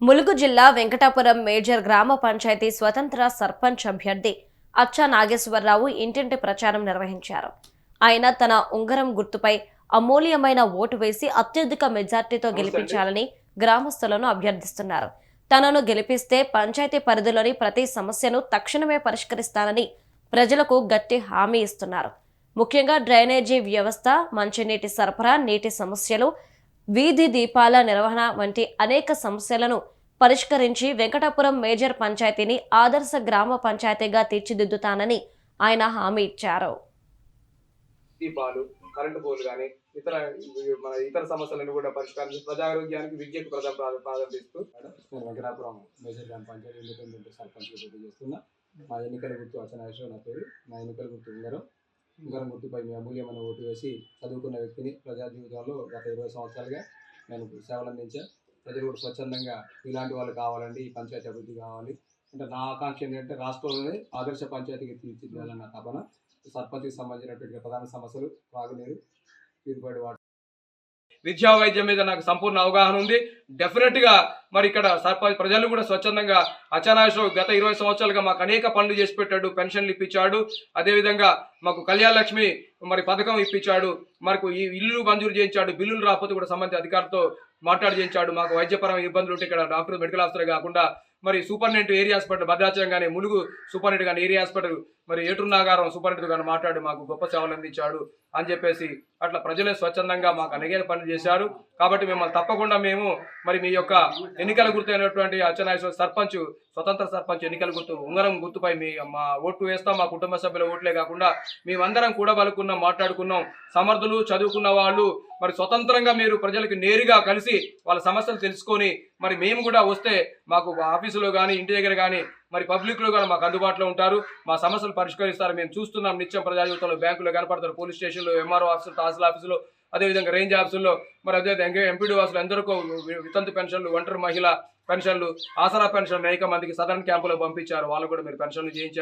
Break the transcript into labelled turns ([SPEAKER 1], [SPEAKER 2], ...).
[SPEAKER 1] ములుగు జిల్లా వెంకటాపురం మేజర్ గ్రామ పంచాయతీ స్వతంత్ర సర్పంచ్ అభ్యర్థి అచ్చా నాగేశ్వరరావు ఇంటింటి ప్రచారం నిర్వహించారు. ఆయన తన ఉంగరం గుర్తుపై అమూల్యమైన ఓటు వేసి అత్యధిక మెజార్టీతో గెలిపించాలని గ్రామస్తులను అభ్యర్థిస్తున్నారు. తనను గెలిపిస్తే పంచాయతీ పరిధిలోని ప్రతి సమస్యను తక్షణమే పరిష్కరిస్తానని ప్రజలకు గట్టి హామీ ఇస్తున్నారు. ముఖ్యంగా డ్రైనేజీ వ్యవస్థ, మంచినీటి సరఫరా, నీటి సమస్యలు, వీధి దీపాల నిర్వహణ వంటి అనేక సమస్యలను పరిష్కరించి వెంకటాపురం మేజర్ పంచాయతీని ఆదర్శ గ్రామ పంచాయతీగా తీర్చిదిద్దుతానని ఆయన హామీ ఇచ్చారు.
[SPEAKER 2] దీపాలు, కరెంటు పోలు కానీ ఇతర సమస్యలను కూడా పరిష్కరించి ప్రజారోగ్యానికి విద్యకు ప్రాధాన్యతనిస్తూ
[SPEAKER 3] నేను వెంకటాపురం మేజర్ గ్రామ పంచాయతీ ఇండిపెండెంట్ సర్పంచ్గా పోటీ చేస్తున్నా. మా ఎన్నికల గుర్తు అచ్చనాగేశ్వరరావు నా పేరు. నా ఎన్నికల గుర్తు ఉంగరం గుర్తుపై మీ అమూల్యమైన ఓటు వేసి చదువుకున్న వ్యక్తిని. ప్రజా జీవితంలో గత 20 సంవత్సరాలుగా నేను సేవలు అందించా. ప్రజలు కూడా స్వచ్ఛందంగా ఇలాంటి వాళ్ళు కావాలండి, ఈ పంచాయతీ అభివృద్ధి కావాలి అంటే నా ఆకాంక్ష ఏంటంటే రాష్ట్రంలోనే ఆదర్శ పంచాయతీకి తీర్చిదిద్దాలన్న తపన. సర్పంచ్కి సంబంధించినటువంటి ప్రధాన సమస్యలు త్రాగునీరు, పీరుపాటి వాటర్,
[SPEAKER 2] విద్యా వైద్యం మీద నాకు సంపూర్ణ అవగాహన ఉంది. డెఫినెట్గా మరి ఇక్కడ సర్పంచ్ ప్రజలు కూడా స్వచ్ఛందంగా అచ్చనాగేశ్వరరావు గత 20 సంవత్సరాలుగా మాకు అనేక పనులు చేసి పెట్టాడు. పెన్షన్లు ఇప్పించాడు. అదేవిధంగా మాకు కళ్యాణ లక్ష్మి మరి పథకం ఇప్పించాడు. మనకు ఈ ఇల్లు మంజూరు చేయించాడు. బిల్లులు రాకపోతే కూడా సంబంధిత అధికారులతో మాట్లాడి చేయించాడు. మాకు వైద్యపరమైన ఇబ్బందులు ఉంటే ఇక్కడ డాక్టర్, మెడికల్ ఆఫీసర్ కాకుండా మరి సూపరింటెండెంట్ ఏరియా హాస్పిటల్ భద్రాచలం కానీ, ములుగు సూపరింటెండెంట్ కానీ, ఏరియా హాస్పిటల్ మరి ఏటూరు నాగారం సూపరింటెండెంట్ కానీ మాట్లాడి మాకు గొప్ప సేవలు అందించాడు అని చెప్పేసి అట్లా ప్రజలే స్వచ్ఛందంగా మాకు అనేక పనులు చేశారు. కాబట్టి మిమ్మల్ని తప్పకుండా మేము మరి మీ యొక్క ఎన్నికల గుర్తు అయినటువంటి అచ్చనాగేశ్వర సర్పంచ్, స్వతంత్ర సర్పంచ్ ఎన్నికల గుర్తు ఉంగరం గుర్తుపై మా ఓటు వేస్తాం. మా కుటుంబ సభ్యుల ఓట్లే కాకుండా మేమందరం కూడా బలుకున్నాం, మాట్లాడుకున్నాం. సమర్థులు, చదువుకున్న వాళ్ళు మరి స్వతంత్రంగా మీరు ప్రజలకు నేరుగా కలిసి వాళ్ళ సమస్యలు తెలుసుకొని మరి మేము కూడా వస్తే మాకు ఆఫీసులో కానీ, ఇంటి దగ్గర కానీ, మరి పబ్లిక్లో కానీ మాకు అందుబాటులో ఉంటారు. మా సమస్యలు పరిష్కరిస్తారు. మేము చూస్తున్నాం నిత్యం ప్రజా జీవితంలో. బ్యాంకులో కనపడతారు, పోలీస్ స్టేషన్లో, ఎంఆర్ఓ ఆఫీసులు, తహసీల్ ఆఫీసులో, అదేవిధంగా రేంజ్ ఆఫీసుల్లో, మరి అదేవిధంగా ఎంపీడీ వాసులు ఎందరికో వితంతు పెన్షన్లు, ఒంటరి మహిళ పెన్షన్లు, ఆసరా పెన్షన్లు అనేక మందికి సదరన్ క్యాంపులో పంపించారు. వాళ్ళు కూడా మీరు పెన్షన్లు చేయించారు.